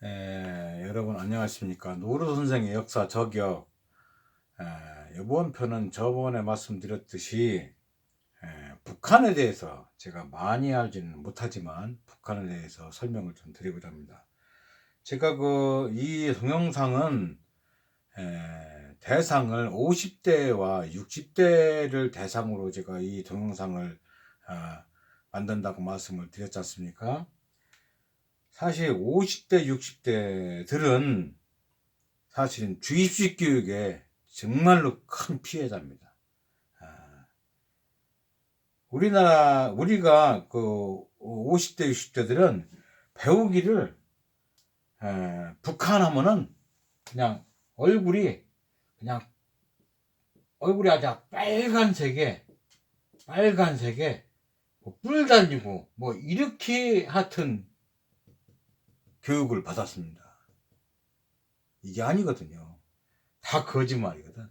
여러분 안녕하십니까. 노루 선생의 역사 저격. 이번 편은 저번에 말씀드렸듯이 북한에 대해서 제가 많이 알지는 못하지만 북한에 대해서 설명을 좀 드리고자 합니다. 제가 이 동영상은 대상을 50대와 60대를 대상으로 제가 이 동영상을 만든다고 말씀을 드렸지 않습니까? 사실 50대, 60대들은 사실은 주입식 교육에 정말로 큰 피해자입니다. 우리가 50대, 60대들은 배우기를 북한 하면은 그냥 얼굴이 아주 빨간색에 뿔 달리고 뭐 이렇게 하여튼 교육을 받았습니다. 이게 아니거든요. 다 거짓말이거든.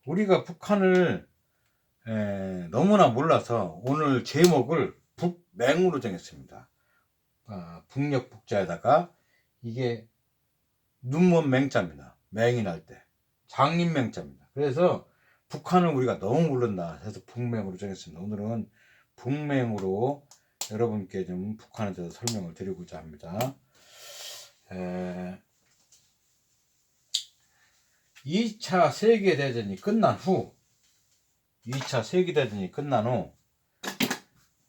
우리가 북한을 너무나 몰라서 오늘 제목을 북맹으로 정했습니다. 북녘 북자에다가 이게 눈먼 맹자입니다. 맹이 날 때 장림맹자입니다. 그래서 북한을 우리가 너무 모른다 해서 북맹으로 정했습니다. 오늘은 북맹으로 여러분께 좀 북한에 대해서 설명을 드리고자 합니다. 2차 세계대전이 끝난 후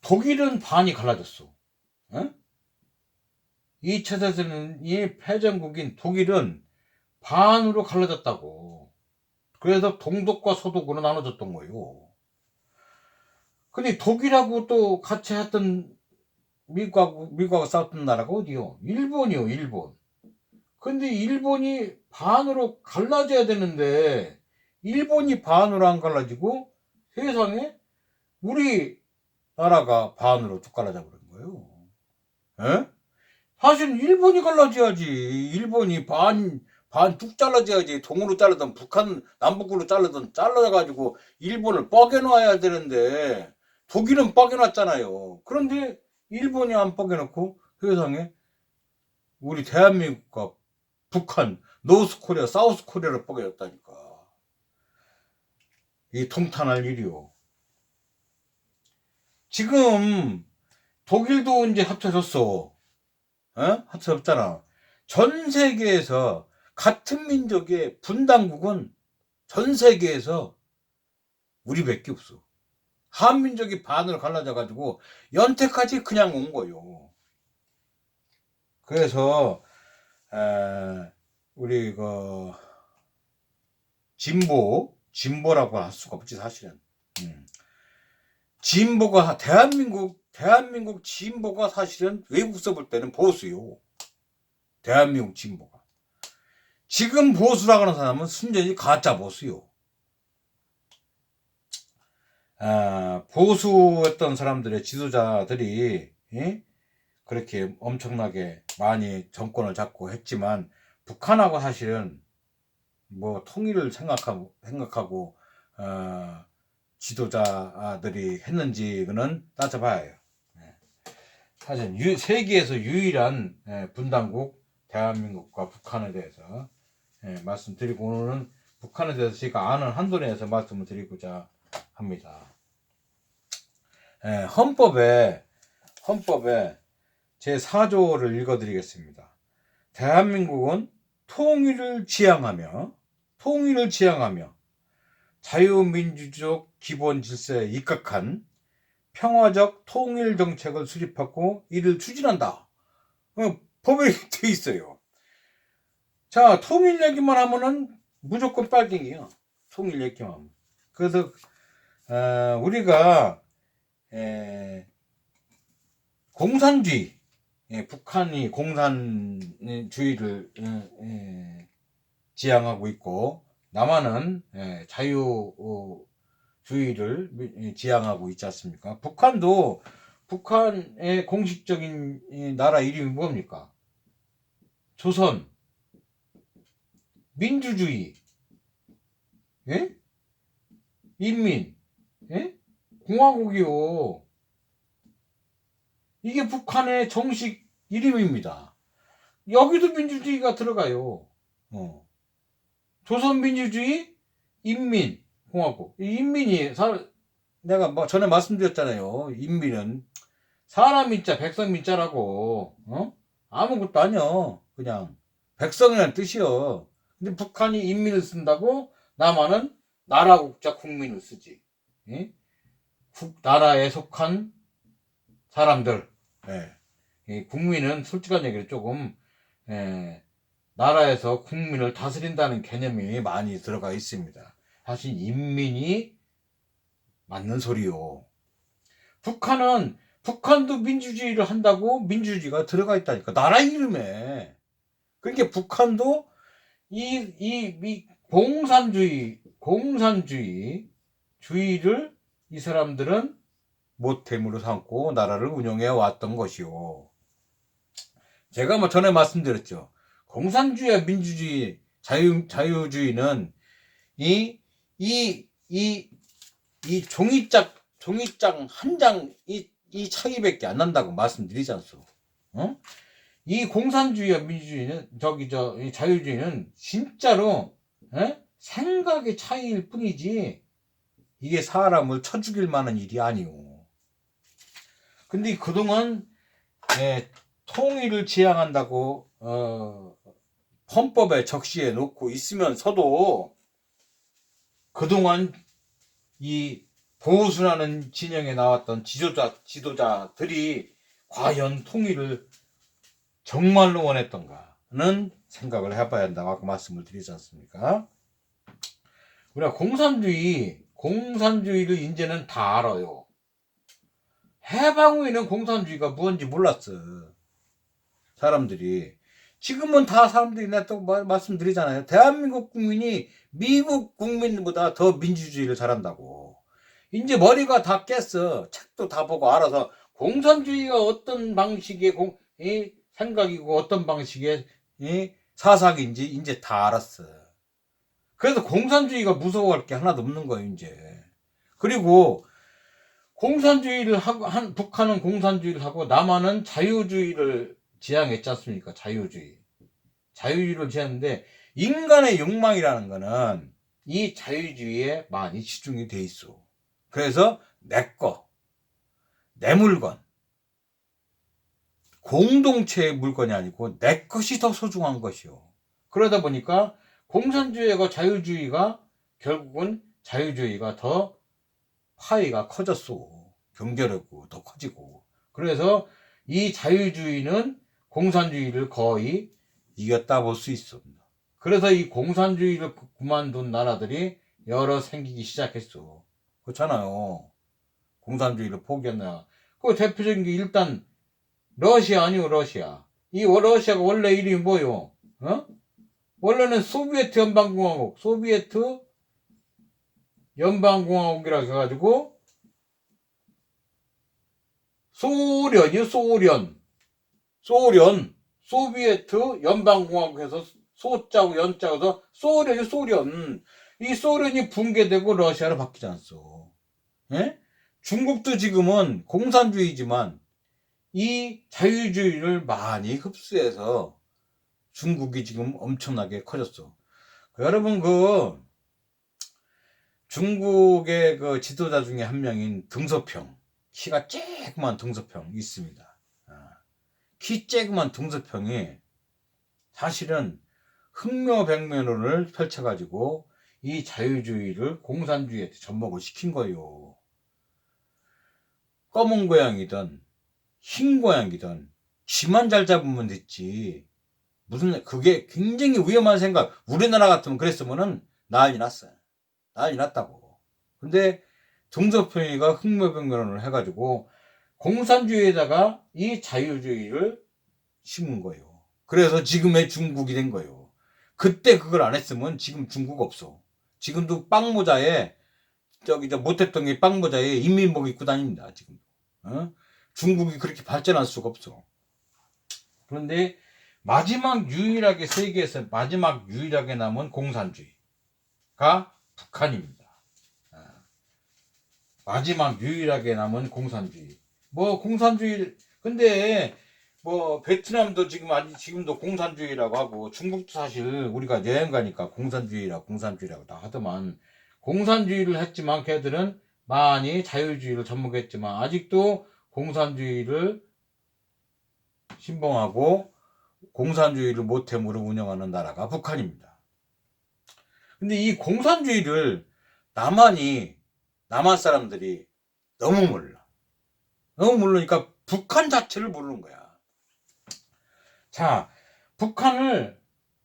독일은 반이 갈라졌어. 2차 대전이 패전국인 독일은 반으로 갈라졌다고. 그래서 동독과 서독으로 나눠졌던 거예요. 근데 독일하고 또 같이 했던 미국하고 싸웠던 나라가 어디요? 일본이요, 일본. 근데 일본이 반으로 갈라져야 되는데 일본이 반으로 안 갈라지고 세상에 우리 나라가 반으로 뚝 갈라져 버린 거예요. 에? 사실 일본이 갈라져야지. 일본이 반 뚝 잘라져야지. 동으로 자르든 북한 남북으로 자르든 잘라가지고 일본을 뻐겨놔야 되는데 독일은 뻐겨놨잖아요. 그런데 일본이 안 뻐겨놓고 세상에 우리 대한민국과 북한, 노스코리아, 사우스코리아를 뻐겨졌다니까. 이 통탄할 일이요. 지금 독일도 이제 합쳐졌어. 합쳐졌잖아. 전 세계에서 같은 민족의 분단국은 전 세계에서 우리밖에 없어. 한민족이 반으로 갈라져 가지고 연태까지 그냥 온 거요. 그래서 우리 진보라고 할 수가 없지 사실은. 진보가 대한민국 진보가 사실은 외국서 볼 때는 보수요. 대한민국 진보가. 지금 보수라고 하는 사람은 순전히 가짜 보수요. 보수했던 사람들의 지도자들이 그렇게 엄청나게 많이 정권을 잡고 했지만 북한하고 사실은 뭐 통일을 생각하고 지도자들이 했는지는 따져봐야 해요. 사실 세계에서 유일한 분단국 대한민국과 북한에 대해서 말씀드리고 오늘은 북한에 대해서 제가 아는 한도 내에서 말씀을 드리고자 합니다. 헌법에 제 4조를 읽어드리겠습니다. 대한민국은 통일을 지향하며 자유민주적 기본 질서에 입각한 평화적 통일 정책을 수립하고 이를 추진한다. 법에 돼 있어요. 자, 통일 얘기만 하면은 무조건 빨갱이야. 통일 얘기만 하면. 그래서 우리가 공산주의, 북한이 공산주의를 지향하고 있고 남한은 자유주의를 지향하고 있지 않습니까? 북한의 공식적인 나라 이름이 뭡니까? 조선, 민주주의, 인민, 공화국이요. 이게 북한의 정식 이름입니다. 여기도 민주주의가 들어가요. 조선민주주의 인민공화국. 이 인민이 내가 뭐 전에 말씀드렸잖아요. 인민은 사람 민자 백성 민자라고. 아무것도 아니야. 그냥 백성이라는 뜻이요. 근데 북한이 인민을 쓴다고 남한은 나라 국자 국민을 쓰지. 예? 나라에 속한 사람들. 예. 국민은 솔직한 얘기를 조금 나라에서 국민을 다스린다는 개념이 많이 들어가 있습니다. 사실 인민이 맞는 소리요. 북한도 민주주의를 한다고 민주주의가 들어가 있다니까. 나라 이름에. 그러니까 북한도 이 공산주의를 이 사람들은 모템으로 삼고 나라를 운영해 왔던 것이요. 제가 뭐 전에 말씀드렸죠. 공산주의와 민주주의, 자유주의는 이 종이장 한 장 이 차이밖에 안 난다고 말씀드리지 않소. 이 공산주의와 민주주의는 이 자유주의는 진짜로 생각의 차이일 뿐이지 이게 사람을 쳐 죽일 만한 일이 아니오. 근데 그동안 통일을 지향한다고 헌법에 적시해 놓고 있으면서도 그동안 이 보수라는 진영에 나왔던 지도자들이 과연 통일을 정말로 원했던가는 생각을 해봐야 한다고 아까 말씀을 드리지 않습니까? 우리가 공산주의를 이제는 다 알아요. 해방 후에는 공산주의가 뭔지 몰랐어. 사람들이. 지금은 다 사람들이 내가 또 말씀드리잖아요. 대한민국 국민이 미국 국민보다 더 민주주의를 잘한다고. 이제 머리가 다 깼어. 책도 다 보고 알아서 공산주의가 어떤 방식의 생각이고 어떤 방식의 사상인지 이제 다 알았어. 그래서 공산주의가 무서워할 게 하나도 없는 거예요, 이제. 그리고 공산주의를 하고 북한은 공산주의를 하고 남한은 자유주의를 지향했지 않습니까? 자유주의를 지향했는데 인간의 욕망이라는 거는 이 자유주의에 많이 치중이 돼 있어. 그래서 내 물건, 공동체의 물건이 아니고 내 것이 더 소중한 것이요. 그러다 보니까 공산주의와 자유주의가 결국은 자유주의가 더 파이가 커졌어. 경제력도 더 커지고. 그래서 이 자유주의는 공산주의를 거의 이겼다 볼 수 있습니다. 그래서 이 공산주의를 그만둔 나라들이 여러 생기기 시작했어. 그렇잖아요. 공산주의를 포기했나. 그 대표적인 게 일단 러시아 아니요, 러시아. 이 러시아가 원래 이름이 뭐요? 원래는 소비에트 연방공화국이라고 해가지고 소비에트 연방공화국에서 소자고 연자고서 소련. 이 소련이 붕괴되고 러시아로 바뀌지 않소. 중국도 지금은 공산주의지만 이 자유주의를 많이 흡수해서 중국이 지금 엄청나게 커졌어. 여러분 중국의 지도자 중에 한 명인 등소평, 키가 쬐그만 등소평 있습니다. 키 쬐그만 등소평이 사실은 흑묘백면론을 펼쳐가지고 이 자유주의를 공산주의에 접목을 시킨 거예요. 검은 고양이든 흰 고양이든 쥐만 잘 잡으면 됐지. 무슨 그게 굉장히 위험한 생각. 우리나라 같으면 그랬으면은 난리 났다고. 근데 등소평이가 흑묘백면론을 해가지고 공산주의에다가 이 자유주의를 심은 거예요. 그래서 지금의 중국이 된 거예요. 그때 그걸 안 했으면 지금 중국 없어. 지금도 빵모자에 모태통이 빵모자에 인민복 입고 다닙니다. 지금. 중국이 그렇게 발전할 수가 없어. 그런데 세계에서 마지막 유일하게 남은 공산주의가 북한입니다. 마지막 유일하게 남은 공산주의. 공산주의 근데 뭐 베트남도 지금 아직 지금도 공산주의라고 하고 중국도 사실 우리가 여행 가니까 공산주의라고 다 하더만 공산주의를 했지만 걔들은 많이 자유주의를 접목했지만 아직도 공산주의를 신봉하고 공산주의를 모템으로 운영하는 나라가 북한입니다. 근데 이 공산주의를 남한 사람들이 너무 몰라. 너무 모르니까 북한 자체를 모르는 거야. 자, 북한을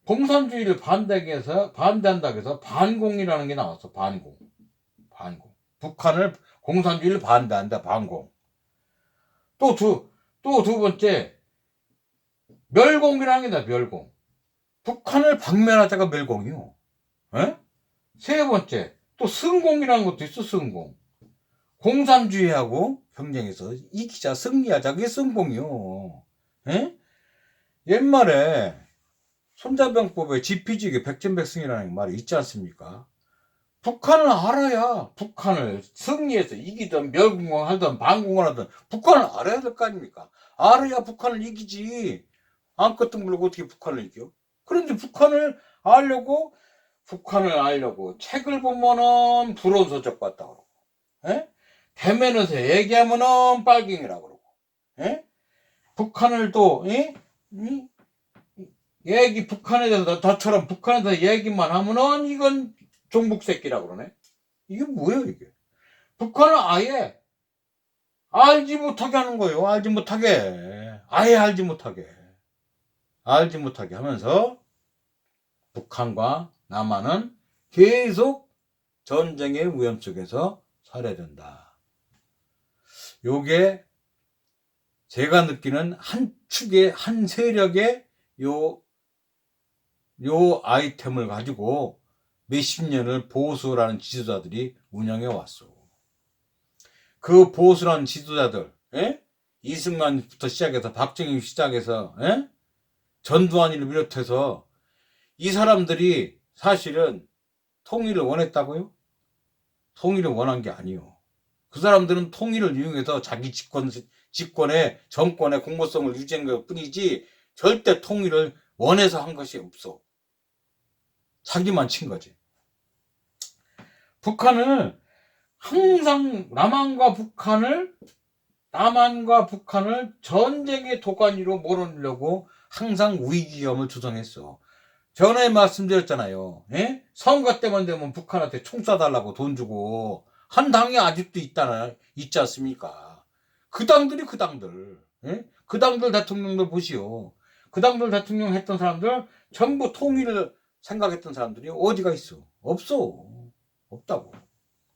공산주의를 반대한다고 해서 반공이라는 게 나왔어. 반공. 북한을 공산주의를 반대한다. 반공. 또 두 번째, 멸공이라는 게 나와. 멸공. 북한을 박멸하자가 멸공이요. 에? 세 번째, 또 승공이라는 것도 있어. 승공. 공산주의하고 경쟁해서 이기자 승리하자. 그게 승공이요. 에? 옛말에 손자병법에 지피지기 백전백승이라는 말이 있지 않습니까? 북한을 알아야 북한을 승리해서 이기든 멸공을 하든 반공을 하든 북한을 알아야 될 거 아닙니까? 알아야 북한을 이기지. 아무것도 모르고 어떻게 북한을 이겨? 그런데 북한을 알려고 책을 보면은 불온서적 같다 그러고, 에? 대면에서 얘기하면은 빨갱이라고 그러고, 에? 북한을 또, 북한에 대해서 나처럼 북한에 대해서 얘기만 하면은 이건 종북 새끼라고 그러네. 이게 뭐예요, 이게? 북한을 아예 알지 못하게 하는 거예요. 알지 못하게. 아예 알지 못하게 하면서 북한과 남한은 계속 전쟁의 위험 속에서 살아야 된다. 요게 제가 느끼는 한 축의, 한 세력의 요 아이템을 가지고 몇십 년을 보수라는 지도자들이 운영해 왔어. 그 보수라는 지도자들, 이승만부터 시작해서 박정희 시작해서, 전두환이를 비롯해서 이 사람들이 사실은 통일을 원했다고요? 통일을 원한 게 아니요. 그 사람들은 통일을 이용해서 자기 정권의 공모성을 유지한 것 뿐이지 절대 통일을 원해서 한 것이 없어. 사기만 친 거지. 북한을 항상 남한과 북한을 전쟁의 도가니로 몰아넣으려고 항상 위기감을 조성했어. 전에 말씀드렸잖아요. 선거 때만 되면 북한한테 총 쏴달라고 돈 주고 한 당이 아직도 있지 않습니까? 그 당들 대통령들 보시오. 그 당들 대통령 했던 사람들 전부 통일을 생각했던 사람들이 어디가 있어? 없어. 없다고.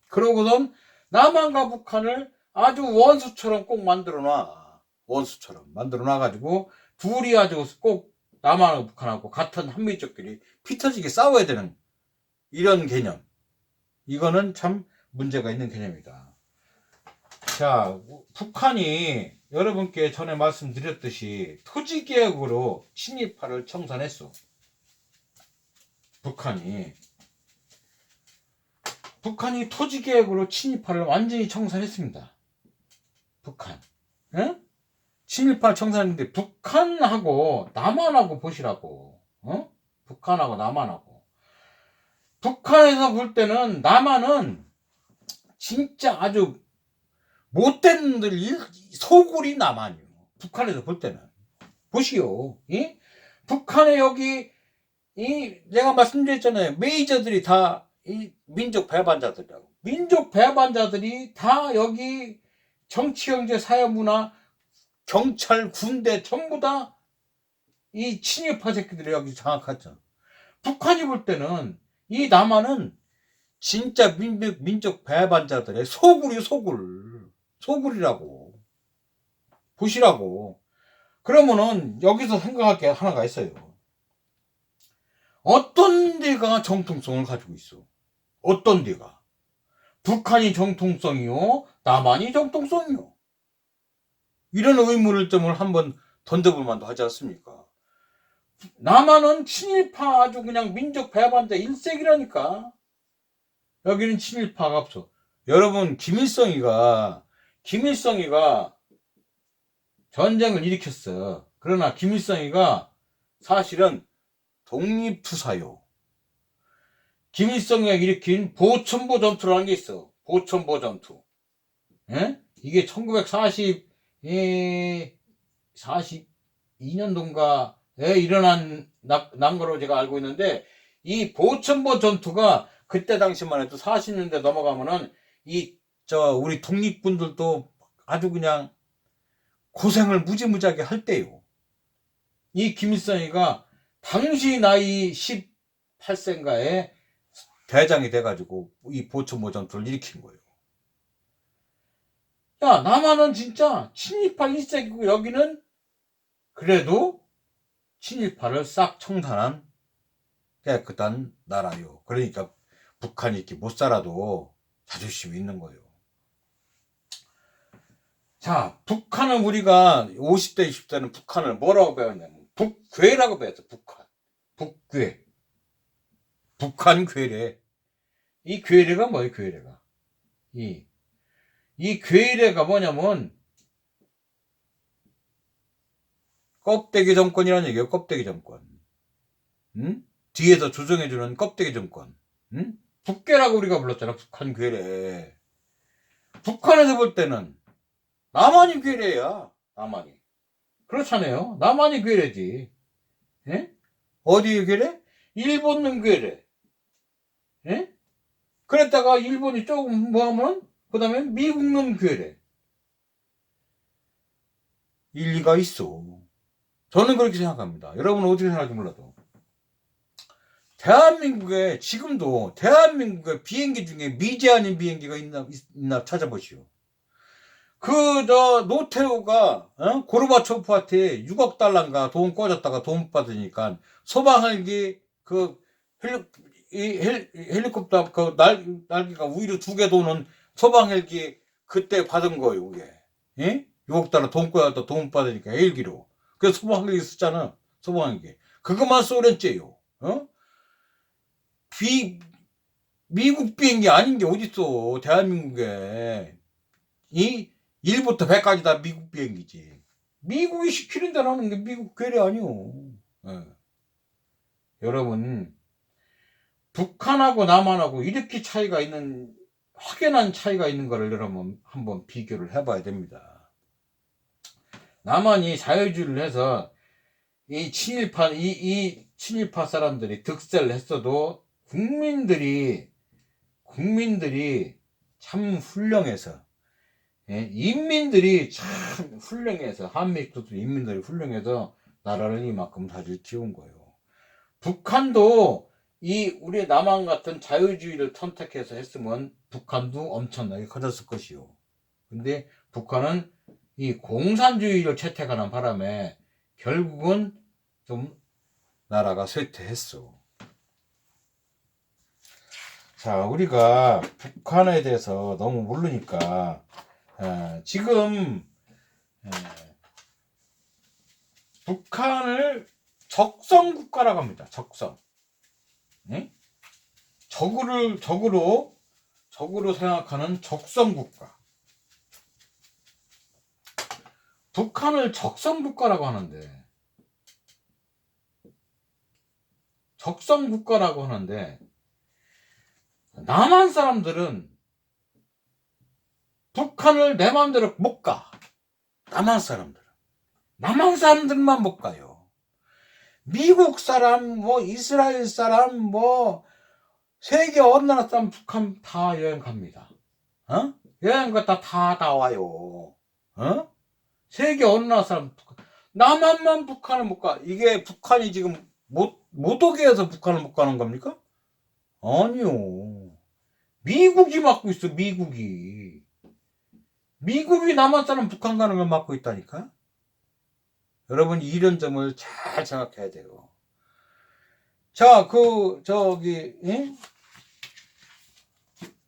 그러고선 남한과 북한을 아주 원수처럼 꼭 만들어놔. 원수처럼 만들어놔가지고 둘이 아주 꼭 남한하고 북한하고 같은 한미족끼리 피 터지게 싸워야 되는 이런 개념. 이거는 참 문제가 있는 개념이다. 자, 북한이 여러분께 전에 말씀드렸듯이 토지개혁으로 친일파를 청산했어. 북한이 토지개혁으로 친일파를 완전히 청산했습니다. 북한. 응? 친일파 청산했는데 북한하고 남한하고 보시라고. 북한하고 남한하고. 북한에서 볼 때는 남한은 진짜 아주 못된 놈들 소굴이 남한이요. 북한에서 볼 때는. 보시오. 북한에 여기 내가 말씀드렸잖아요. 메이저들이 다 이 민족 배반자들이라고. 민족 배반자들이 다 여기 정치, 경제, 사회, 문화, 경찰, 군대 전부 다 이 친일파 새끼들이 여기 장악하죠. 북한이 볼 때는 이 남한은 진짜 민족 배반자들의 소굴이라고. 보시라고. 그러면은 여기서 생각할 게 하나가 있어요. 어떤 데가 정통성을 가지고 있어? 어떤 데가? 북한이 정통성이요? 남한이 정통성이요? 이런 의문점을 한번 던져볼 만도 하지 않습니까? 남한은 친일파 아주 그냥 민족 배반자 일색이라니까. 여기는 친일파가 없어. 여러분, 김일성이가 전쟁을 일으켰어. 그러나 김일성이가 사실은 독립투사요. 김일성이 일으킨 보천보 전투라는 게 있어. 보천보 전투. 예? 이게 1942년도인가에 난 거로 제가 알고 있는데, 이 보천보 전투가 그때 당시만 해도 40년대 넘어가면은 우리 독립군들도 아주 그냥 고생을 무지무지하게 할 때요. 이 김일성이가 당시 나이 18세인가에 대장이 돼가지고 이 보천보 전투를 일으킨 거예요. 야, 남한은 진짜 친일파 1세기고 여기는 그래도 친일파를 싹 청산한 깨끗한 나라요. 그러니까 북한이 이렇게 못 살아도 자존심이 있는 거예요. 자, 북한은 우리가 50대, 20대는 북한을 뭐라고 배웠냐면 북괴라고 배웠어. 북한. 북괴. 북한 괴뢰. 이 괴뢰가 뭐예요? 괴뢰가. 이 괴뢰가 뭐냐면 껍데기 정권이라는 얘기예요. 껍데기 정권. 응? 뒤에서 조정해주는 껍데기 정권. 응? 북괴라고 우리가 불렀잖아. 북한 괴뢰. 북한에서 볼 때는 남한이 괴뢰야. 남한이. 그렇잖아요. 남한이 괴뢰지. 예? 어디 괴뢰? 일본은 괴뢰. 예? 그랬다가 일본이 조금 뭐하면 그 다음에 미국놈 괴뢰. 일리가 있어. 저는 그렇게 생각합니다. 여러분은 어떻게 생각할지 몰라도. 대한민국에 지금도 대한민국의 비행기 중에 미제 아닌 비행기가 있나 찾아보시오. 노태우가 고르바초프한테 6억 달러인가 돈 꿔줬다가 돈 받으니까 소방헬기 헬리콥터 날개가 위로 2개 도는 소방헬기 그때 받은 거예요. 그게 6억 달러 돈 꿔줬다 돈 받으니까 헬기로. 그래서 소방헬기 쓰잖아. 소방헬기 그것만 소련째요. 미국 비행기 아닌 게 어딨어. 대한민국에 1부터 100까지 다 미국 비행기지. 미국이 시키는 대로 하는 게 미국 괴뢰 아니오. 여러분, 북한하고 남한하고 이렇게 확연한 차이가 있는 거를 여러분 한번 비교를 해봐야 됩니다. 남한이 자유주의를 해서 이 친일파 사람들이 득세를 했어도 국민들이 참 훌륭해서, 인민들이 참 훌륭해서, 한미국도 인민들이 훌륭해서 나라를 이만큼 다질 키운 거예요. 북한도 우리 남한 같은 자유주의를 선택해서 했으면 북한도 엄청나게 커졌을 것이요. 근데 북한은 이 공산주의를 채택하는 바람에 결국은 좀 나라가 쇠퇴했어. 자, 우리가 북한에 대해서 너무 모르니까 지금 북한을 적성국가라고 합니다. 적성. 적으로 생각하는 적성국가. 북한을 적성국가라고 하는데 남한 사람들은 북한을 내 마음대로 못 가. 남한 사람들만 못 가요. 미국 사람, 이스라엘 사람, 세계 어느 나라 사람 북한 다 여행 갑니다. 여행 갔다 다 와요. 세계 어느 나라 사람 남한만 북한을 못 가. 이게 북한이 지금 못 오게 해서 북한을 못 가는 겁니까? 아니요. 미국이 막고 있어. 미국이 남한 사람 북한 가는 걸 막고 있다니까. 여러분 이런 점을 잘 생각해야 돼요. 자,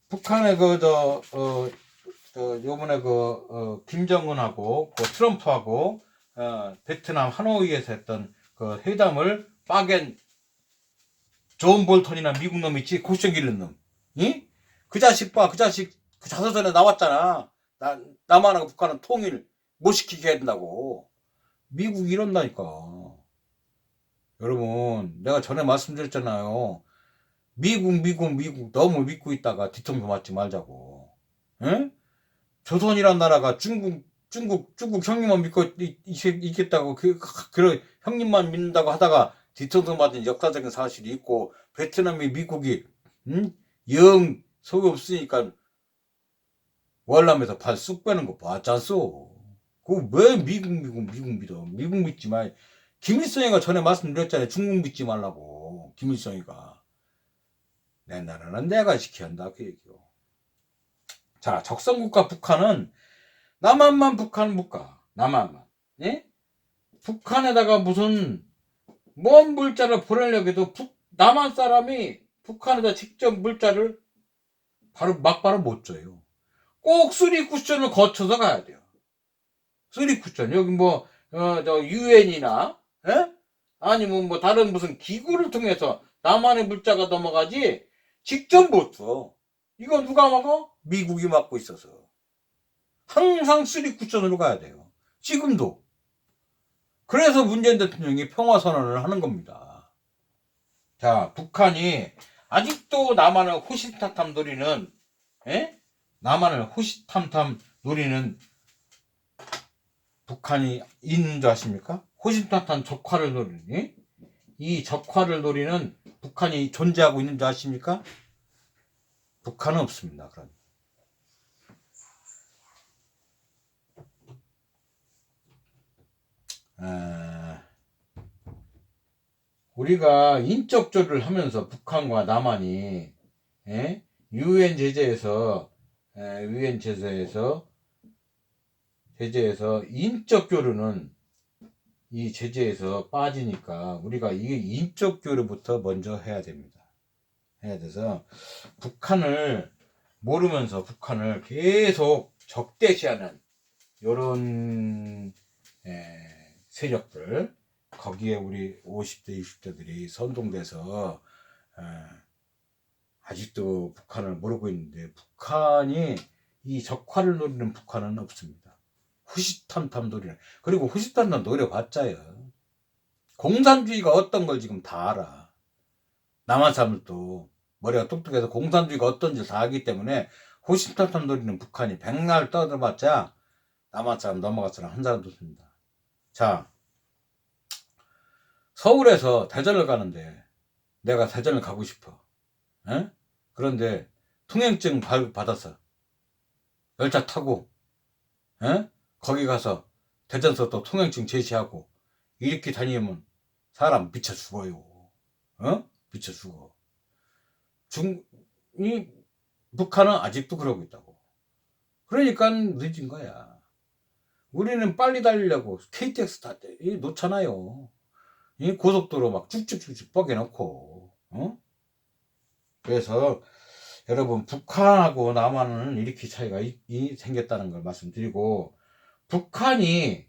북한의 요번에 김정은하고 트럼프하고 베트남 하노이에서 했던 그 회담을 빠겐 존 볼턴이나 미국 놈 있지, 고추장 기른 놈. 그 자식 봐. 그 자식 그 자서전에 나왔잖아. 남한하고 북한은 통일, 못 시키게 한다고. 미국이 이런다니까. 여러분, 내가 전에 말씀드렸잖아요. 미국 너무 믿고 있다가 뒤통수 맞지 말자고. 응? 조선이란 나라가 중국 형님만 믿고 있겠다고 그런 형님만 믿는다고 하다가 뒤통수 맞은 역사적인 사실이 있고, 베트남이 미국이 영 소용없으니까 월남에서 발 쑥 빼는 거 봤잖소. 그거 왜 미국 믿어? 미국 믿지 마. 김일성이가 전에 말씀드렸잖아요. 중국 믿지 말라고. 김일성이가. 내 나라는 내가 지켜야 한다 그 얘기요. 자, 적성국가 북한은 남한만 북한 못 가. 남한만. 예? 북한에다가 무슨 먼 물자를 보내려고 해도 남한 사람이 북한에다 직접 물자를 막바로 못 줘요. 꼭 쓰리 쿠션을 거쳐서 가야 돼요. 쓰리 쿠션. 여기 뭐 저 유엔이나 아니면 뭐 다른 무슨 기구를 통해서 남한의 물자가 넘어가지 직접 못 줘. 이거 누가 막아? 미국이 막고 있어서. 항상 쓰리 쿠션으로 가야 돼요. 지금도. 그래서 문재인 대통령이 평화선언을 하는 겁니다. 자, 북한이 아직도 남한을 호시탐탐 노리는, 남한을 호시탐탐 노리는 북한이 있는 줄 아십니까? 호시탐탐 적화를 노리니? 이 적화를 노리는 북한이 존재하고 있는 줄 아십니까? 북한은 없습니다. 그런. 우리가 인적 교류를 하면서 북한과 남한이 유엔 제재에서 인적 교류는 이 제재에서 빠지니까 우리가 이 인적 교류부터 먼저 해야 됩니다. 해야 돼서 북한을 모르면서 북한을 계속 적대시하는 이런 세력들, 거기에 우리 50대 60대들이 선동돼서 아직도 북한을 모르고 있는데, 북한이 이 적화를 노리는 북한은 없습니다. 호시탐탐 노리는. 그리고 호시탐탐 노려봤자요, 공산주의가 어떤 걸 지금 다 알아. 남한 사람들도 머리가 똑똑해서 공산주의가 어떤지 다 알기 때문에 호시탐탐 노리는 북한이 백날 떠들어봤자 남한 사람 넘어갔으나 한 사람도 없습니다. 자, 서울에서 대전을 가는데 내가 대전을 가고 싶어. 그런데 통행증 받았어. 열차 타고 거기 가서 대전서 또 통행증 제시하고 이렇게 다니면 사람 미쳐 죽어요. 미쳐 죽어. 북한은 아직도 그러고 있다고. 그러니까 늦은 거야. 우리는 빨리 달리려고 KTX 놓잖아요. 이 고속도로 막 쭉쭉쭉쭉 뻐개놓고. 그래서 여러분, 북한하고 남한은 이렇게 차이가 생겼다는 걸 말씀드리고, 북한이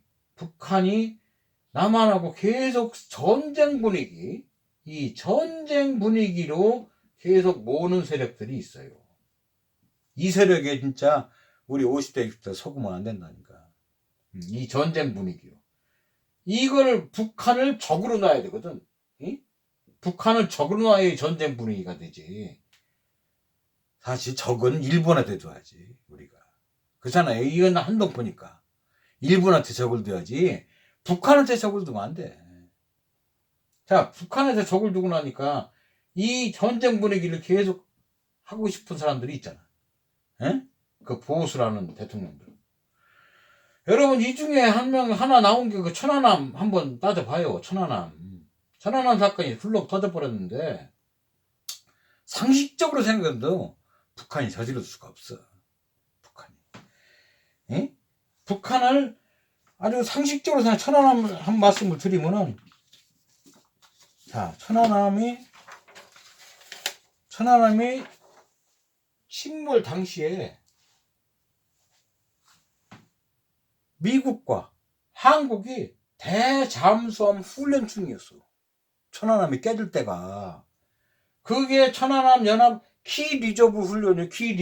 남한하고 계속 전쟁 분위기, 이 전쟁 분위기로 계속 모으는 세력들이 있어요. 이 세력에 진짜 우리 50대 60대 속으면 안 된다니까. 이 전쟁 분위기로 이걸 북한을 적으로 놔야 되거든. 북한을 적으로 놔야 전쟁 분위기가 되지. 사실 적은 일본한테 둬야지 우리가. 그렇잖아요. 이건 한동포니까 일본한테 적을 둬야지 북한한테 적을 두면 안 돼. 자, 북한한테 적을 두고 나니까 이 전쟁 분위기를 계속 하고 싶은 사람들이 있잖아. 그 보수라는 대통령들. 여러분, 이 중에 하나 나온 게 그 천안함 한번 따져봐요. 천안함 사건이 훌렁 터져버렸는데, 상식적으로 생각해도 북한이 저지를 수가 없어. 북한이. 북한을 아주 상식적으로 생각, 천안함 한 말씀을 드리면은, 자, 천안함이 침몰 당시에 미국과 한국이 대잠수함 훈련 중이었어. 천안함이 깨질 때가. 그게 천안함 연합 키 리졸브 훈련이에요. 키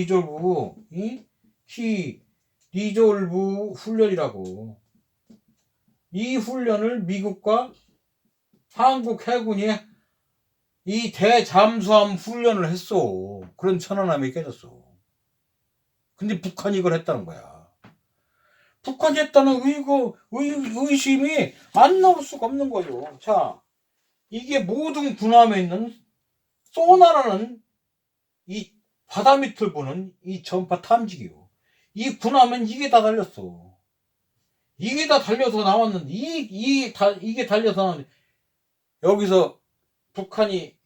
리졸브 훈련이라고. 이 훈련을 미국과 한국 해군이 이 대잠수함 훈련을 했어. 그런 천안함이 깨졌어. 근데 북한이 이걸 했다는 거야. 북한이 했다는 의심이 안 나올 수가 없는 거예요. 자, 이게 모든 군함에 있는 소나라는 이 바다 밑을 보는 이 전파 탐지기요. 이 군함은 이게 다 달렸어. 이게 다 달려서 나왔는데, 이게 달려서 나왔는데, 여기서 북한이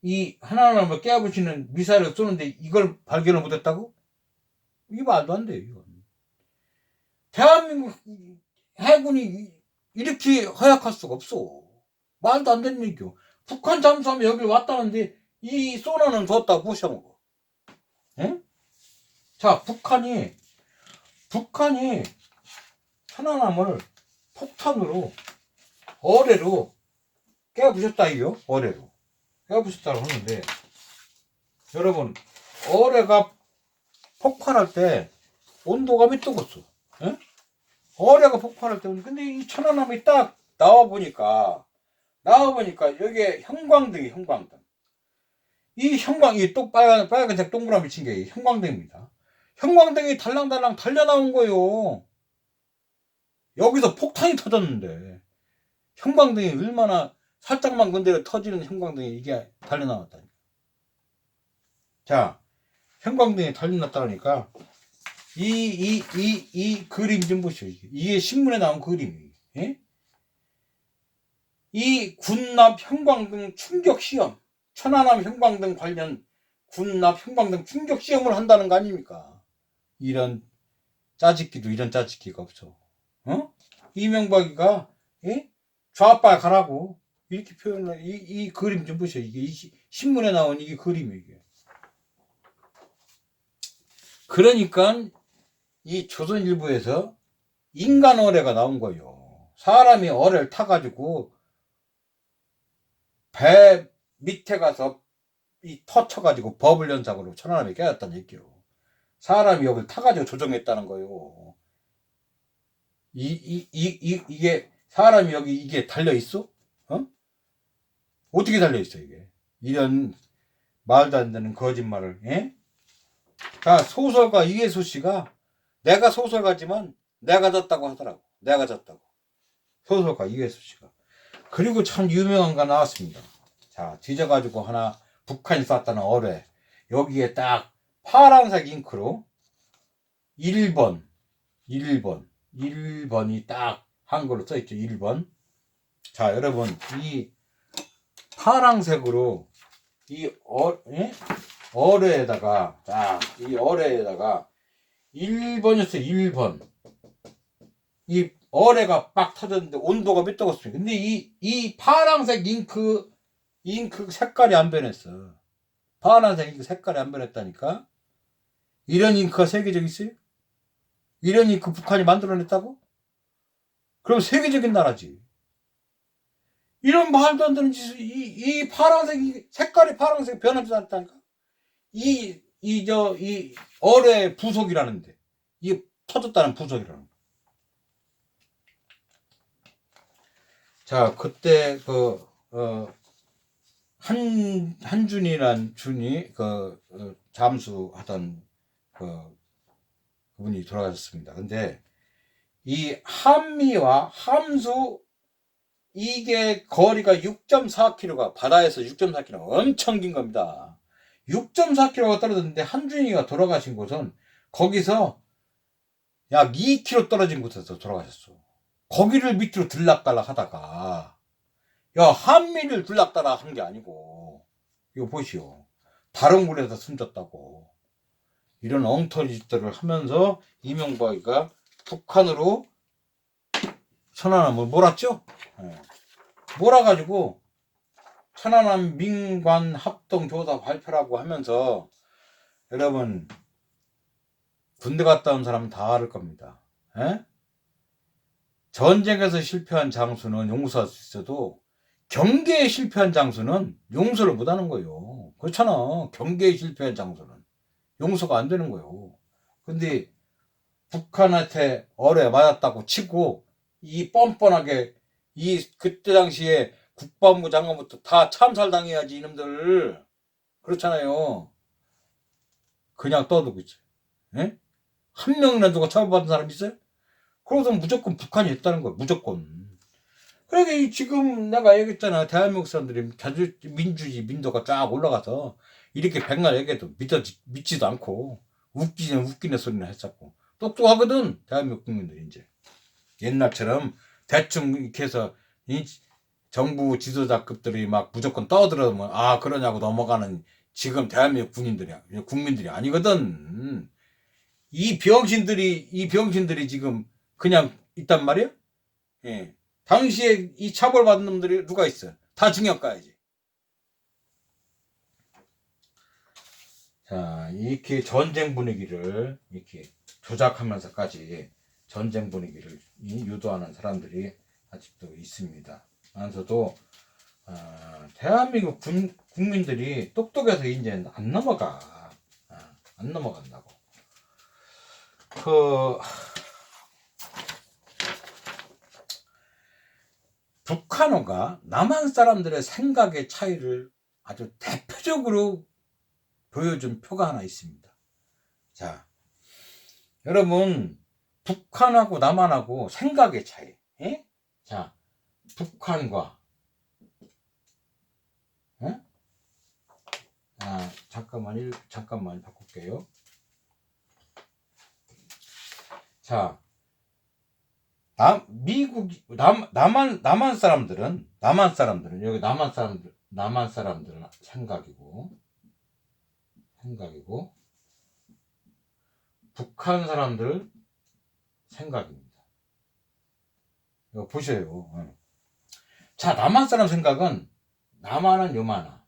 이 하나하나 깨부시는 미사일을 쏘는데 이걸 발견을 못했다고? 이게 말도 안 돼요, 이건. 대한민국 해군이 이렇게 허약할 수가 없어. 말도 안 되는 얘기요. 북한 잠수함이 여기 왔다는데 이 소나는 줬다 무시하고. 예? 자, 북한이 천안함을 폭탄으로 어뢰로 깨부셨다 이요. 어뢰로 깨부셨다고 하는데, 여러분, 어뢰가 폭발할 때 온도가 몇 도겠어? 예? 어뢰가 폭발할 때, 근데 이 천안함이 딱 나와 보니까 여기에 형광등이 이 형광이 또 빨간색 동그라미 친 게 형광등입니다. 형광등이 달랑달랑 달려 나온 거요. 여기서 폭탄이 터졌는데 형광등이 얼마나 살짝만 건드려 터지는 형광등이 이게 달려 나왔다니까. 자, 형광등이 달려 나왔다니까 이 그림 좀 보시오. 이게 신문에 나온 그림이에요. 예? 이 군납 형광등 충격 시험, 천안함 형광등 관련 군납 형광등 충격 시험을 한다는 거 아닙니까? 이런 짜집기가 없어. 어? 이명박이가, 예? 좌빨 가라고 이렇게 표현을, 이 그림 좀 보세요. 이게 신문에 나온 이게 그림이에요. 이게. 그러니까 이 조선일보에서 인간 어뢰가 나온 거예요. 사람이 어뢰를 타가지고 배 밑에 가서 이 터쳐가지고 버블 현상으로 천안함이 깨졌다는 얘기요. 사람이 여기를 타가지고 조정했다는 거예요. 이게 사람이 여기 이게 달려 있어? 어? 어떻게 달려 있어 이게? 이런 말도 안 되는 거짓말을. 예? 자, 소설가 이해수 씨가 내가 소설가지만 내가 졌다고 하더라고. 내가 졌다고. 소설가 이해수 씨가. 그리고 참 유명한 거 나왔습니다. 자, 뒤져가지고 하나 북한이 쐈다는 어뢰. 여기에 딱 파란색 잉크로 1번이 딱 한글로 써있죠. 1번. 자, 여러분, 이 파란색으로 이 어뢰에다가, 자, 이 어뢰에다가 1번이었어요. 1번. 이 어뢰가 빡 터졌는데 온도가 몇 도겠습니까? 근데 이 파란색 잉크 색깔이 안 변했어. 파란색 잉크 색깔이 안 변했다니까? 이런 잉크가 세계적이 있어요? 이런 잉크 북한이 만들어냈다고? 그럼 세계적인 나라지. 이런 말도 안 되는 짓을, 이 파란색, 색깔이 파란색 변하지 않았다니까? 이 어뢰 부속이라는데. 이 터졌다는 부속이라는 거. 자, 그때, 한준이란 준이, 잠수하던, 그분이 돌아가셨습니다. 근데, 이 한미와 함수, 이게 거리가 6.4km가, 바다에서 6.4km, 엄청 긴 겁니다. 6.4km가 떨어졌는데, 한준이가 돌아가신 곳은, 거기서 약 2km 떨어진 곳에서 돌아가셨어. 거기를 밑으로 들락달락 하다가, 야, 한미를 들락달락 한 게 아니고, 이거 보시오. 다른 곳에서 숨졌다고. 이런 엉터리 짓들을 하면서 이명박이가 북한으로 천안함을 몰았죠? 네. 몰아가지고 천안함 민관 합동조사 발표라고 하면서, 여러분, 군대 갔다 온 사람은 다 알을 겁니다. 에? 전쟁에서 실패한 장수는 용서할 수 있어도 경계에 실패한 장수는 용서를 못하는 거예요. 그렇잖아. 경계에 실패한 장수는 용서가 안 되는 거예요. 근데 북한한테 어뢰 맞았다고 치고 이 뻔뻔하게 그때 당시에 국방부 장관부터 다 참살당해야지 이놈들. 그렇잖아요. 그냥 떠들고 있지. 예? 한 명이나 누가 처벌받은 사람 있어요? 그래서 무조건 북한이 했다는 거야. 무조건. 그러니까 지금 내가 얘기했잖아. 대한민국 사람들이 민주주의 민도가 쫙 올라가서 이렇게 백날 얘기해도 믿지도 않고 웃기네 소리나 했었고 똑똑하거든. 대한민국 국민들이 이제 옛날처럼 대충 이렇게 해서 정부 지도자급들이 막 무조건 떠들어면 그러냐고 넘어가는 지금 대한민국 국민들이 아니거든. 이 병신들이 지금 그냥 있단 말이야. 예. 당시에 이 처벌받은 놈들이 누가 있어? 다 징역 가야지. 자, 이렇게 전쟁 분위기를 이렇게 조작하면서까지 전쟁 분위기를 유도하는 사람들이 아직도 있습니다. 그래서도 대한민국 국민들이 똑똑해서 이제 안 넘어가. 안 넘어간다고. 북한어가 남한 사람들의 생각의 차이를 아주 대표적으로 보여준 표가 하나 있습니다. 자, 여러분, 북한하고 남한하고 생각의 차이. 예? 자, 북한과 잠깐만 바꿀게요. 자, 남한 사람들은 여기 남한 사람들은 생각이고 북한 사람들 생각입니다. 이거 보세요. 자, 남한 사람 생각은 남한은 요만하.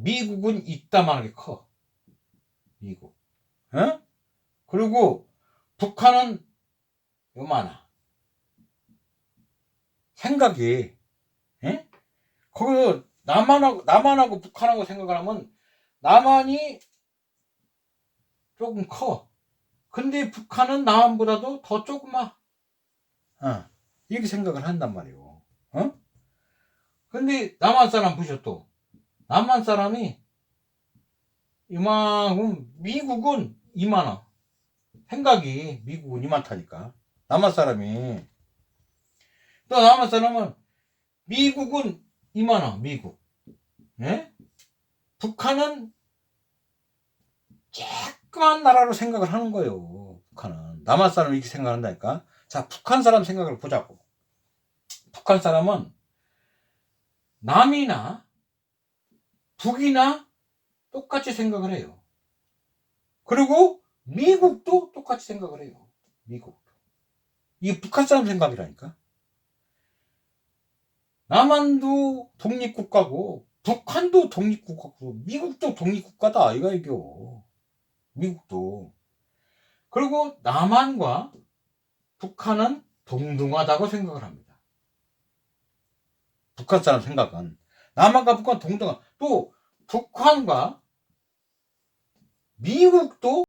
미국은 이따만하게 커. 미국. 그리고 북한은 요만하. 생각이. 거기서 남한하고 북한하고 생각을 하면 남한이 조금 커. 근데 북한은 남한보다도 더 조그마. 이렇게 생각을 한단 말이에요. 근데 남한 사람 보셔 또. 남한 사람이 이만큼 미국은 이만하. 생각이 미국은 이만하니까. 남한 사람이. 또 남한 사람은 미국은 이만하. 미국. 북한은 조그만 나라로 생각을 하는 거예요. 북한은. 남한 사람은 이렇게 생각한다니까. 자, 북한 사람 생각을 보자고. 북한 사람은 남이나 북이나 똑같이 생각을 해요. 그리고 미국도 똑같이 생각을 해요. 미국도. 이게 북한 사람 생각이라니까. 남한도 독립국가고 북한도 독립국가고 미국도 독립국가다 이거. 미국도. 그리고 남한과 북한은 동등하다고 생각을 합니다. 북한 사람 생각은 남한과 북한 동등하. 또 북한과 미국도